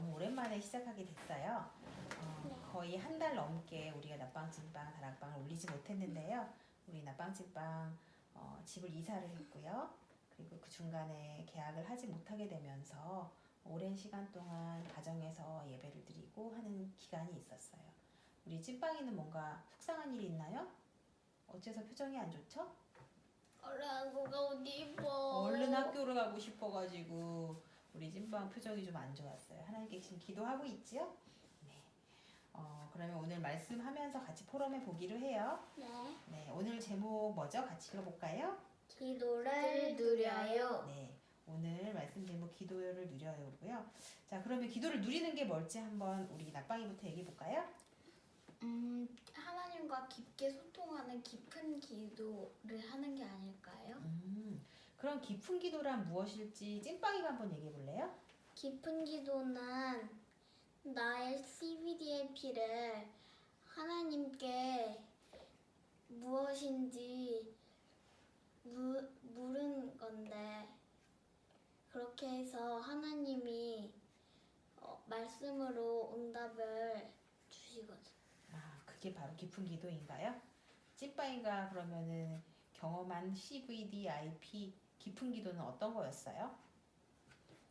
너무 오랜만에 시작하게 됐어요. 거의 한 달 넘게 우리가 낮방찐빵, 다락방을 올리지 못했는데요. 우리 낮방찐빵 집을 이사를 했고요. 그리고 그 중간에 계약을 하지 못하게 되면서 오랜 시간 동안 가정에서 예배를 드리고 하는 기간이 있었어요. 우리 찐빵이는 뭔가 속상한 일이 있나요? 어째서 표정이 안 좋죠? 얼른 한국 가고 싶어. 얼른 학교를 가고 싶어가지고 우리 찐빵 표정이 좀 안 좋았어요. 하나님께 지금 기도하고 있지요? 네. 그러면 오늘 말씀하면서 같이 포럼해 보기로 해요. 네. 네. 오늘 제목 뭐죠? 같이 읽어볼까요? 기도를 누려요. 네. 오늘 말씀 제목 기도를 누려요고요. 자, 그러면 기도를 누리는 게 뭘지 한번 우리 낮방이부터 얘기해 볼까요? 하나님과 깊게 소통하는 깊은 기도를 하는 게 아닐까요? 그럼 깊은 기도란 무엇일지 찐빵이가 한번 얘기해 볼래요? 깊은 기도는 나의 CVDAP를 하나님께 무엇인지 물은 건데, 그렇게 해서 하나님이 말씀으로 응답을 주시거든. 그게 바로 깊은 기도인가요? 찐빵이가 그러면은 경험한 CVDIP 깊은 기도는 어떤 거였어요?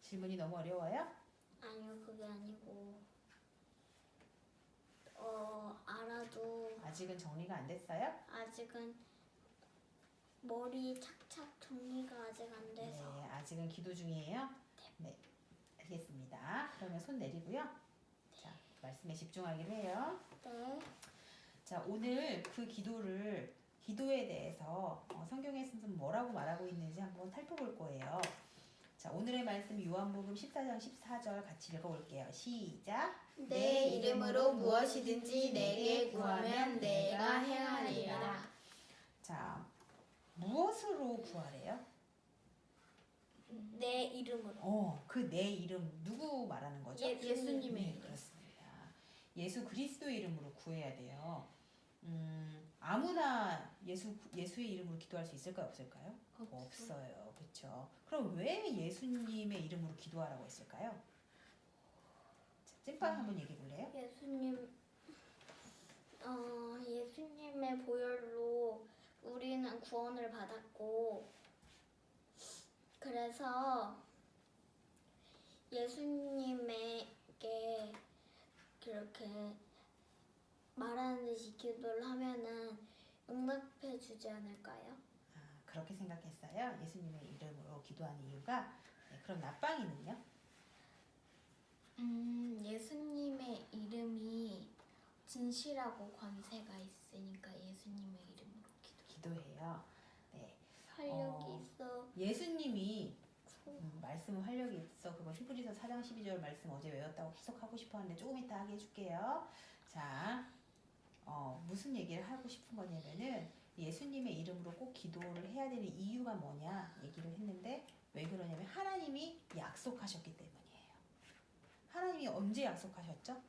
질문이 너무 어려워요? 아니요, 그게 아니고 알아도 아직은 정리가 안 됐어요? 아직은 머리 착착 정리가 아직 안 돼서. 네, 아직은 기도 중이에요? 네, 알겠습니다. 그러면 손 내리고요. 자, 말씀에 집중하기로 해요. 네. 자, 오늘 그 기도에 대해서 성경에서 뭐라고 말하고 있는지 한번 살펴볼 거예요. 자, 오늘의 말씀 요한복음 14장 14절 같이 읽어볼게요. 시작. 내 이름으로 무엇이든지 내게 구하면 내가 행하리라. 자, 무엇으로 구하래요? 내 이름으로. 그 내 이름 누구 말하는 거죠? 예수님의 네, 이름. 그렇습니다. 예수 그리스도의 이름으로 구해야 돼요. 아무나 예수의 이름으로 기도할 수 있을까요, 없을까요? 없어요. 그렇죠. 그럼 왜 예수님의 이름으로 기도하라고 했을까요? 자, 찐빵 한번 얘기해 볼래요? 예수님의 보혈로 우리는 구원을 받았고, 그래서 예수님에게 그렇게 말하는 듯이 기도를 하면은 응답해 주지 않을까요? 그렇게 생각했어요. 예수님의 이름으로 기도하는 이유가. 네, 그럼 낮방이는요? 예수님의 이름이 진실하고 권세가 있으니까 예수님의 이름으로 기도해요. 네. 활력이 있어. 예수님이 말씀은 활력이 있어. 그거 히브리서 4장 12절 말씀 어제 외웠다고 계속 하고 싶었는데 조금 이따 하게 해줄게요. 자, 무슨 얘기를 하고 싶은 거냐면은 예수님의 이름으로 꼭 기도를 해야 되는 이유가 뭐냐 얘기를 했는데, 왜 그러냐면 하나님이 약속하셨기 때문이에요. 하나님이 언제 약속하셨죠?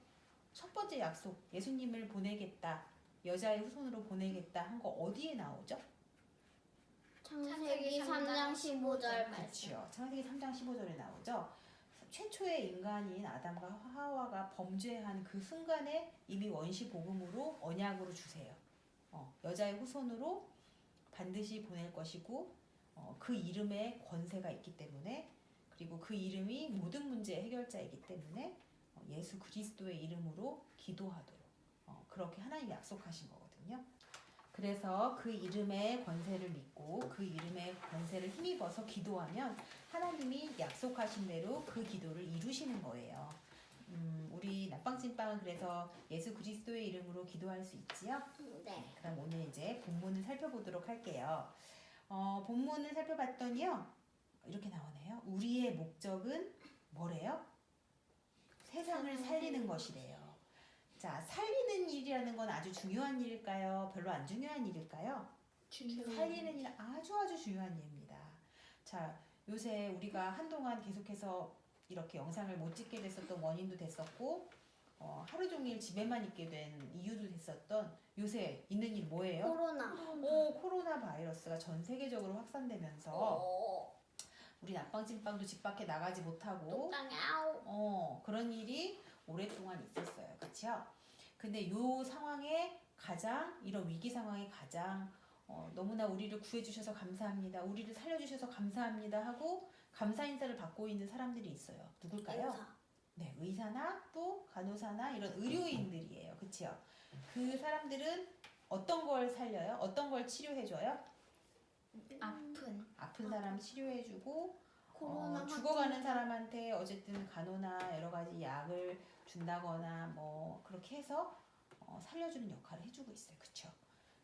첫 번째 약속, 예수님을 보내겠다, 여자의 후손으로 보내겠다 한 거 어디에 나오죠? 창세기 3장 15절 말씀. 그렇죠. 창세기 3장 15절에 나오죠. 최초의 인간인 아담과 하와가 범죄한 그 순간에 이미 원시 복음으로 언약으로 주세요. 여자의 후손으로 반드시 보낼 것이고, 그 이름에 권세가 있기 때문에, 그리고 그 이름이 모든 문제의 해결자이기 때문에 예수 그리스도의 이름으로 기도하도록 그렇게 하나님이 약속하신 거거든요. 그래서 그 이름의 권세를 믿고 그 이름의 권세를 힘입어서 기도하면 하나님이 약속하신 대로 그 기도를 이루시는 거예요. 우리 낮방찐빵은 그래서 예수 그리스도의 이름으로 기도할 수 있지요? 네. 그럼 오늘 이제 본문을 살펴보도록 할게요. 본문을 살펴봤더니요, 이렇게 나오네요. 우리의 목적은 뭐래요? 세상을 살리는 것이래요. 자, 살리는 일이라는 건 아주 중요한 일일까요? 별로 안 중요한 일일까요? 살리는 일은 아주 중요한 일입니다. 자, 요새 우리가 한동안 계속해서 이렇게 영상을 못 찍게 됐었던 원인도 됐었고, 하루 종일 집에만 있게 된 이유도 됐었던, 요새 있는 일 뭐예요? 코로나 바이러스가 전 세계적으로 확산되면서 우리 낮방찐빵도 집 밖에 나가지 못하고 땅에 아우. 그런 일이 그렇죠? 근데 요 상황에 가장 이런 위기 상황에 가장 너무나 우리를 구해주셔서 감사합니다. 우리를 살려주셔서 감사합니다 하고 감사 인사를 받고 있는 사람들이 있어요. 누굴까요? 의사. 네, 의사나 또 간호사나 이런 의료인들이에요. 그치요? 그 사람들은 어떤 걸 살려요? 어떤 걸 치료해줘요? 아픈 사람 치료해주고 코로나 죽어가는 확진자. 사람한테 어쨌든 간호나 여러 가지 약을 준다거나 뭐 그렇게 해서 살려주는 역할을 해주고 있어요. 그쵸?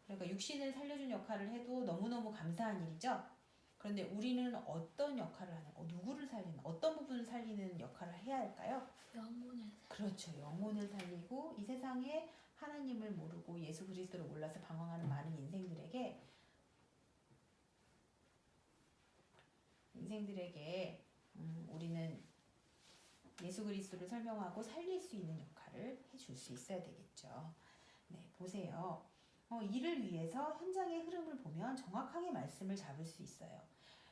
그러니까 육신을 살려준 역할을 해도 너무너무 감사한 일이죠. 그런데 우리는 어떤 역할을 하는, 누구를 살리는, 어떤 부분을 살리는 역할을 해야 할까요? 영혼을. 그렇죠. 영혼을 살리고 이 세상에 하나님을 모르고 예수 그리스도를 몰라서 방황하는 많은 인생들에게 우리는 예수 그리스도를 설명하고 살릴 수 있는 역할을 해줄 수 있어야 되겠죠. 네, 보세요. 이를 위해서 현장의 흐름을 보면 정확하게 말씀을 잡을 수 있어요.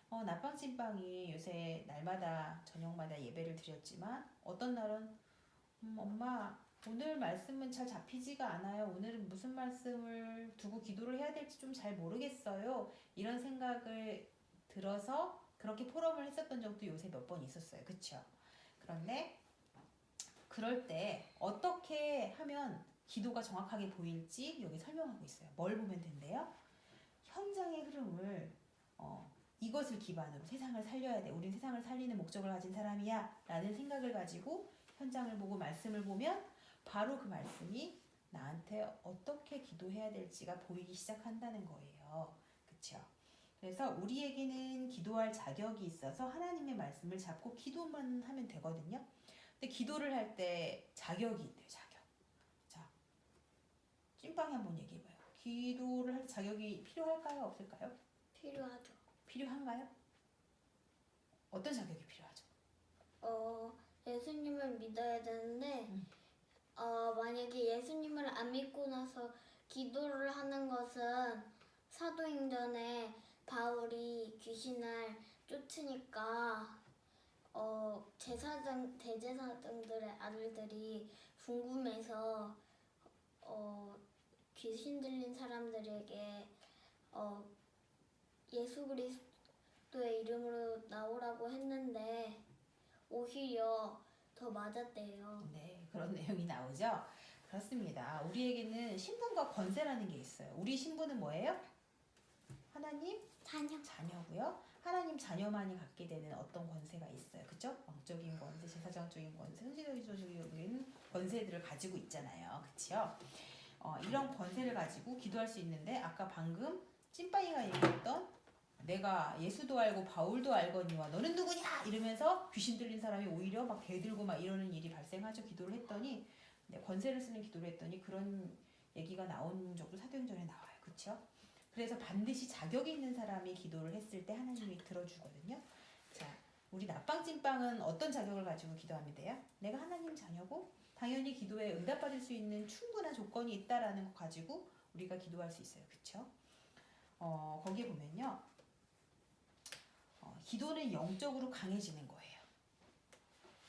나빵찐빵이 요새 날마다 저녁마다 예배를 드렸지만 어떤 날은 엄마 오늘 말씀은 잘 잡히지가 않아요. 오늘은 무슨 말씀을 두고 기도를 해야 될지 좀 잘 모르겠어요. 이런 생각을 들어서 그렇게 포럼을 했었던 적도 요새 몇 번 있었어요. 그쵸? 그런데 그럴 때 어떻게 하면 기도가 정확하게 보일지 여기 설명하고 있어요. 뭘 보면 된대요? 현장의 흐름을 이것을 기반으로 세상을 살려야 돼. 우린 세상을 살리는 목적을 가진 사람이야. 라는 생각을 가지고 현장을 보고 말씀을 보면 바로 그 말씀이 나한테 어떻게 기도해야 될지가 보이기 시작한다는 거예요. 그쵸? 그래서 우리에게는 기도할 자격이 있어서 하나님의 말씀을 잡고 기도만 하면 되거든요. 근데 기도를 할 때 자격이 있대요. 자격. 자, 찐빵이 한번 얘기해봐요. 기도를 할 때 자격이 필요할까요? 없을까요? 필요하죠. 필요한가요? 어떤 자격이 필요하죠? 예수님을 믿어야 되는데 만약에 예수님을 안 믿고 나서 기도를 하는 것은 사도행전에 바울이 귀신을 쫓으니까 대제사장들의 아들들이 궁금해서 귀신 들린 사람들에게 예수 그리스도의 이름으로 나오라고 했는데 오히려 더 맞았대요. 네, 그런 내용이 나오죠. 그렇습니다. 우리에게는 신분과 권세라는 게 있어요. 우리 신분은 뭐예요? 하나님 자녀고요. 하나님 자녀만이 갖게 되는 어떤 권세가 있어요. 그죠? 영적인 권세, 제사장적인 권세, 선지자적인 권세들을 가지고 있잖아요. 그렇죠? 이런 권세를 가지고 기도할 수 있는데 아까 방금 찐빠이가 얘기했던 내가 예수도 알고 바울도 알거니와 너는 누구냐 이러면서 귀신 들린 사람이 오히려 막 대들고 막 이러는 일이 발생하죠. 기도를 했더니 권세를 쓰는 기도를 했더니 그런 얘기가 나온 적도 사도행전에 나와요. 그렇죠? 그래서 반드시 자격이 있는 사람이 기도를 했을 때 하나님이 들어주거든요. 자, 우리 나빵찐빵은 어떤 자격을 가지고 기도하면 돼요? 내가 하나님 자녀고 당연히 기도에 응답받을 수 있는 충분한 조건이 있다라는 거 가지고 우리가 기도할 수 있어요. 그렇죠? 거기에 보면요. 기도는 영적으로 강해지는 거예요.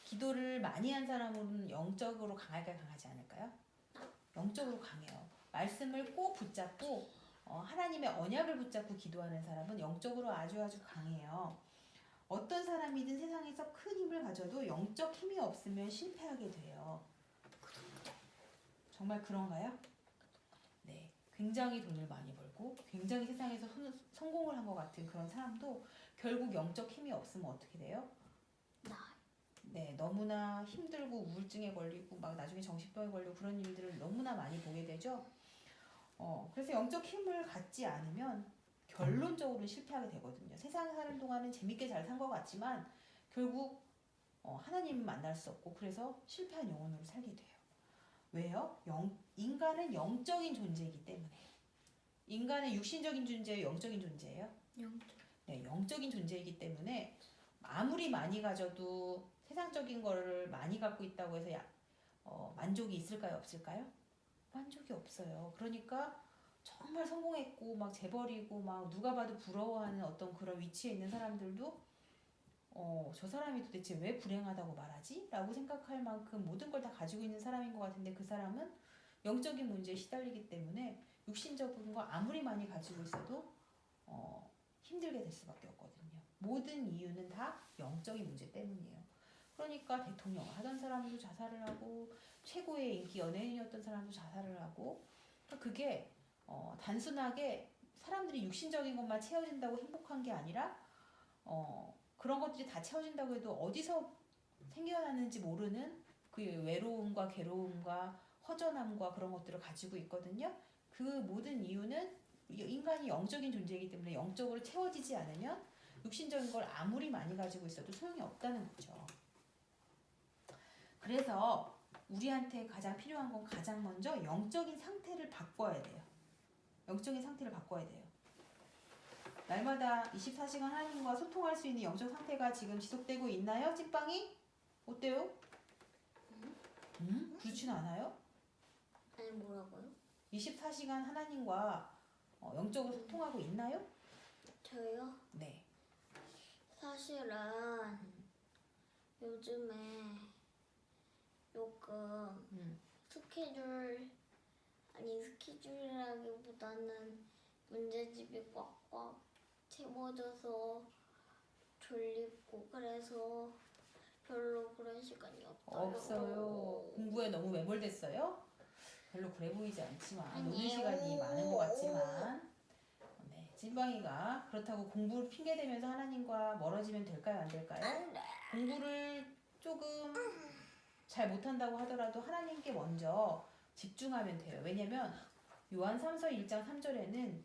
기도를 많이 한 사람은 영적으로 강할까요? 강하지 않을까요? 영적으로 강해요. 말씀을 꼭 붙잡고 하나님의 언약을 붙잡고 기도하는 사람은 영적으로 아주 강해요. 어떤 사람이든 세상에서 큰 힘을 가져도 영적 힘이 없으면 실패하게 돼요. 정말 그런가요? 네, 굉장히 돈을 많이 벌고 굉장히 세상에서 성공을 한 것 같은 그런 사람도 결국 영적 힘이 없으면 어떻게 돼요? 네, 너무나 힘들고 우울증에 걸리고 막 나중에 정신병에 걸리고 그런 일들을 너무나 많이 보게 되죠. 그래서 영적 힘을 갖지 않으면 결론적으로 실패하게 되거든요. 세상에 사는 동안은 재밌게 잘 산 것 같지만 결국 하나님은 만날 수 없고 그래서 실패한 영혼으로 살게 돼요. 왜요? 인간은 영적인 존재이기 때문에. 인간은 육신적인 존재예요? 영적인 존재예요? 네, 영적인 존재이기 때문에 아무리 많이 가져도 세상적인 거를 많이 갖고 있다고 해서 만족이 있을까요? 없을까요? 만족이 없어요. 그러니까 정말 성공했고 막 재벌이고 막 누가 봐도 부러워하는 어떤 그런 위치에 있는 사람들도 저 사람이 도대체 왜 불행하다고 말하지? 라고 생각할 만큼 모든 걸 다 가지고 있는 사람인 것 같은데 그 사람은 영적인 문제에 시달리기 때문에 육신적인 거 아무리 많이 가지고 있어도 힘들게 될 수밖에 없거든요. 모든 이유는 다 영적인 문제 때문이에요. 그러니까 대통령을 하던 사람도 자살을 하고 최고의 인기 연예인이었던 사람도 자살을 하고 그러니까 그게 단순하게 사람들이 육신적인 것만 채워진다고 행복한 게 아니라 그런 것들이 다 채워진다고 해도 어디서 생겨나는지 모르는 그 외로움과 괴로움과 허전함과 그런 것들을 가지고 있거든요. 그 모든 이유는 인간이 영적인 존재이기 때문에 영적으로 채워지지 않으면 육신적인 걸 아무리 많이 가지고 있어도 소용이 없다는 거죠. 그래서 우리한테 가장 필요한 건 가장 먼저 영적인 상태를 바꿔야 돼요. 영적인 상태를 바꿔야 돼요. 날마다 24시간 하나님과 소통할 수 있는 영적 상태가 지금 지속되고 있나요? 찐빵이? 어때요? 그렇진 않아요? 아니 뭐라고요? 24시간 하나님과 영적으로 소통하고 있나요? 저요? 네. 사실은 요즘에 조금 스케줄이라기보다는 문제집이 꽉꽉 채워져서 졸리고 그래서 별로 그런 시간이 없어요. 공부에 너무 매몰됐어요? 별로 그래 보이지 않지만 노는 시간이 많은 것 같지만 네, 찐빵이가 그렇다고 공부를 핑계대면서 하나님과 멀어지면 될까요? 안 될까요? 공부를 조금 잘 못한다고 하더라도 하나님께 먼저 집중하면 돼요. 왜냐면 요한 3서 1장 3절에는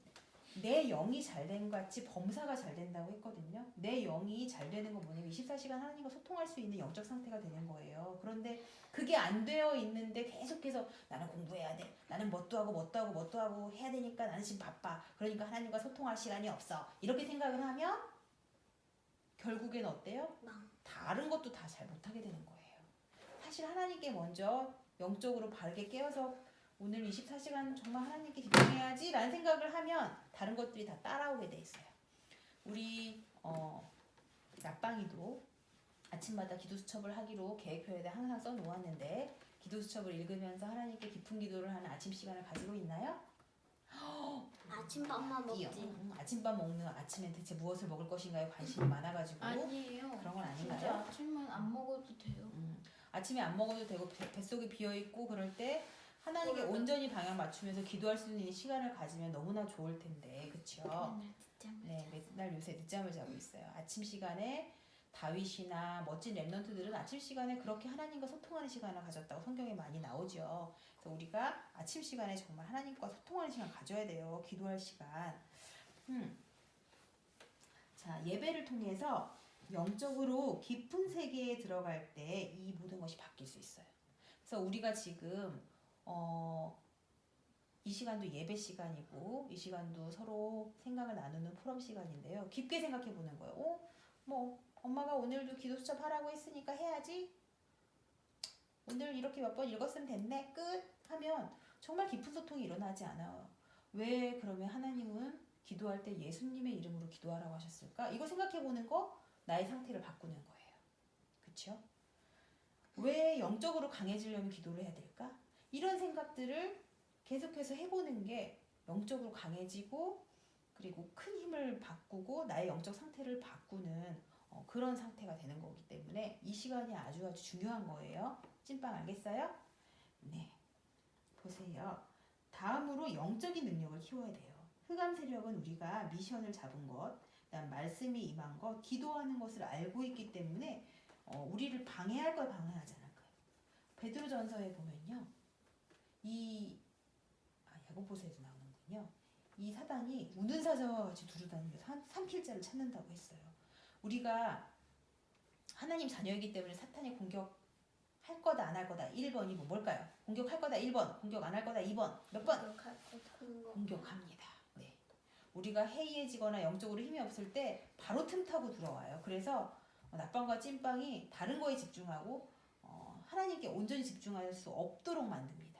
내 영이 잘된 것 같이 범사가 잘 된다고 했거든요. 내 영이 잘 되는 건 뭐냐면 24시간 하나님과 소통할 수 있는 영적 상태가 되는 거예요. 그런데 그게 안 되어 있는데 계속해서 나는 공부해야 돼. 나는 뭣도 하고 해야 되니까 나는 지금 바빠. 그러니까 하나님과 소통할 시간이 없어. 이렇게 생각을 하면 결국엔 어때요? 다른 것도 다 잘 못하게 되는 거예요. 사실 하나님께 먼저 영적으로 바르게 깨어서 오늘 24시간 정말 하나님께 집중해야지 라는 생각을 하면 다른 것들이 다 따라오게 돼 있어요. 우리 낮방이도 아침마다 기도수첩을 하기로 계획표에다 항상 써놓았는데 기도수첩을 읽으면서 하나님께 깊은 기도를 하는 아침 시간을 가지고 있나요? 아침밥만 먹지. 아침밥 먹는 아침엔 대체 무엇을 먹을 것인가에 관심이 많아가지고 아니에요. 그런 건 진짜 아닌가요? 아침은 안 먹어도 돼요. 아침에 안 먹어도 되고 뱃속이 비어있고 그럴 때 하나님께 온전히 방향 맞추면서 기도할 수 있는 시간을 가지면 너무나 좋을 텐데 그쵸? 네, 맨날 요새 늦잠을 자고 있어요. 아침 시간에 다윗이나 멋진 랩런트들은 아침 시간에 그렇게 하나님과 소통하는 시간을 가졌다고 성경에 많이 나오죠. 그래서 우리가 아침 시간에 정말 하나님과 소통하는 시간 가져야 돼요. 기도할 시간. 자, 예배를 통해서 영적으로 깊은 세계에 들어갈 때 이 모든 것이 바뀔 수 있어요. 그래서 우리가 지금 이 시간도 예배 시간이고 이 시간도 서로 생각을 나누는 포럼 시간인데요. 깊게 생각해 보는 거예요. 뭐 엄마가 오늘도 기도수첩 하라고 했으니까 해야지. 오늘 이렇게 몇 번 읽었으면 됐네. 끝 하면 정말 깊은 소통이 일어나지 않아요. 왜 그러면 하나님은 기도할 때 예수님의 이름으로 기도하라고 하셨을까? 이거 생각해 보는 거 나의 상태를 바꾸는 거예요. 그렇죠? 왜 영적으로 강해지려면 기도를 해야 될까? 이런 생각들을 계속해서 해보는 게 영적으로 강해지고 그리고 큰 힘을 바꾸고 나의 영적 상태를 바꾸는 그런 상태가 되는 거기 때문에 이 시간이 아주 중요한 거예요. 찐빵 알겠어요? 네. 보세요. 다음으로 영적인 능력을 키워야 돼요. 흑암 세력은 우리가 미션을 잡은 것, 그다음 말씀이 임한 것, 기도하는 것을 알고 있기 때문에 우리를 방해할 걸 방해하지 않을 거예요. 베드로전서에 보면요. 야고보서에도 나오는군요. 이 사단이 우는 사자와 같이 두루다니면서 삼킬자를 찾는다고 했어요. 우리가 하나님 자녀이기 때문에 사탄이 공격할 거다 안 할 거다 1번 2번 뭘까요? 공격할 거다 1번 공격 안 할 거다 2번 몇 번? 공격합니다. 네. 우리가 해이해지거나 영적으로 힘이 없을 때 바로 틈타고 들어와요. 그래서 낮방과 찐빵이 다른 거에 집중하고 하나님께 온전히 집중할 수 없도록 만듭니다.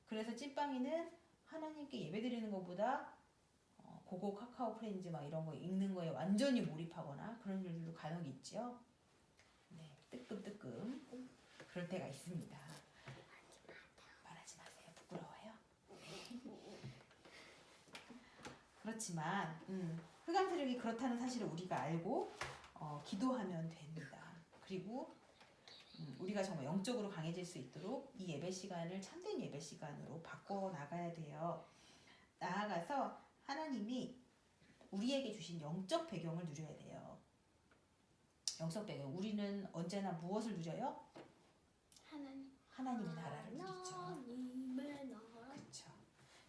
그래서 찐빵이는 하나님께 예배드리는 것보다 고고 카카오 프렌즈 막 이런 거 읽는 거에 완전히 몰입하거나 그런 일들도 간혹 있죠. 네, 뜨끔뜨끔 그럴 때가 있습니다. 말하지 마세요. 부끄러워요. 그렇지만 흑암세력이 그렇다는 사실을 우리가 알고 기도하면 됩니다. 그리고 우리가 정말 영적으로 강해질 수 있도록 이 예배 시간을 참된 예배 시간으로 바꿔 나가야 돼요. 나아가서 하나님이 우리에게 주신 영적 배경을 누려야 돼요. 영적 배경. 우리는 언제나 무엇을 누려요? 하나님의 나라를 누리죠. 하나님의 나라. 그렇죠.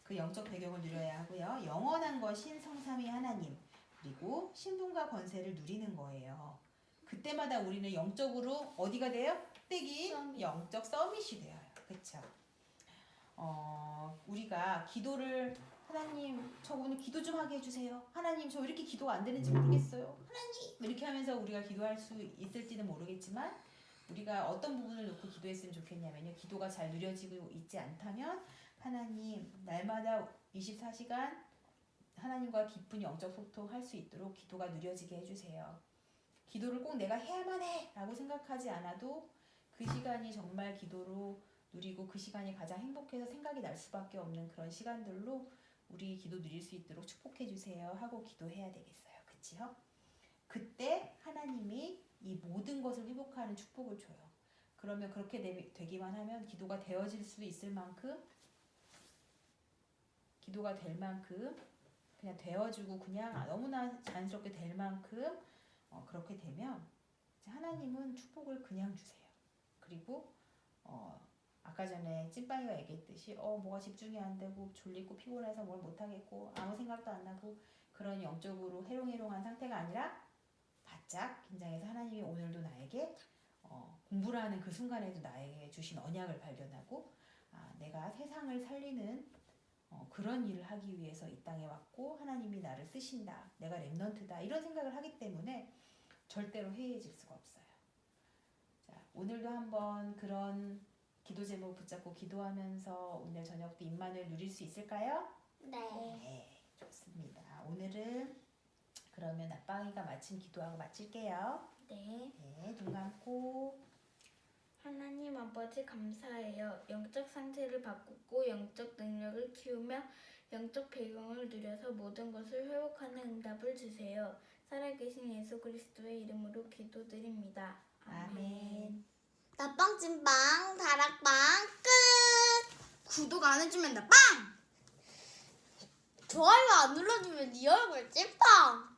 그 영적 배경을 누려야 하고요. 영원한 것인 성삼위 하나님 그리고 신분과 권세를 누리는 거예요. 그때마다 우리는 영적으로 어디가 돼요? 떼기 영적 서밋이 되어요. 그렇죠. 우리가 기도를 하나님 저 오늘 기도 좀 하게 해주세요. 하나님 저 왜 이렇게 기도가 안 되는지 모르겠어요. 하나님 이렇게 하면서 우리가 기도할 수 있을지는 모르겠지만 우리가 어떤 부분을 놓고 기도했으면 좋겠냐면요. 기도가 잘 누려지고 있지 않다면 하나님 날마다 24시간 하나님과 깊은 영적 소통할 수 있도록 기도가 누려지게 해주세요. 기도를 꼭 내가 해야만 해 라고 생각하지 않아도 그 시간이 정말 기도로 누리고 그 시간이 가장 행복해서 생각이 날 수밖에 없는 그런 시간들로 우리 기도 누릴 수 있도록 축복해 주세요 하고 기도해야 되겠어요. 그치요? 그때 하나님이 이 모든 것을 회복하는 축복을 줘요. 그러면 그렇게 되기만 하면 기도가 되어질 수 있을 만큼 기도가 될 만큼 그냥 되어주고 그냥 너무나 자연스럽게 될 만큼 그렇게 되면 하나님은 축복을 그냥 주세요. 그리고 아까 전에 찐빵이가 얘기했듯이 뭐가 집중이 안 되고 졸리고 피곤해서 뭘 못하겠고 아무 생각도 안 나고 그런 영적으로 해롱해롱한 상태가 아니라 바짝 긴장해서 하나님이 오늘도 나에게 공부를 하는 그 순간에도 나에게 주신 언약을 발견하고 내가 세상을 살리는 그런 일을 하기 위해서 이 땅에 왔고 하나님이 나를 쓰신다. 내가 렘넌트다. 이런 생각을 하기 때문에 절대로 해이해질 수가 없어요. 자, 오늘도 한번 그런 기도 제목 붙잡고 기도하면서 오늘 저녁도 임마누엘 누릴 수 있을까요? 네. 네, 좋습니다. 오늘은 그러면 나빵이가 마침 기도하고 마칠게요. 네. 네, 눈 감고 하나님 아버지 감사해요. 영적 상태를 바꾸고 영적 능력을 키우며 영적 배경을 누려서 모든 것을 회복하는 응답을 주세요. 살아계신 예수 그리스도의 이름으로 기도드립니다. 아멘. 나빵 찐빵 다락빵 끝. 구독 안 해주면 나 빵! 좋아요 안 눌러주면 네 얼굴 찐빵!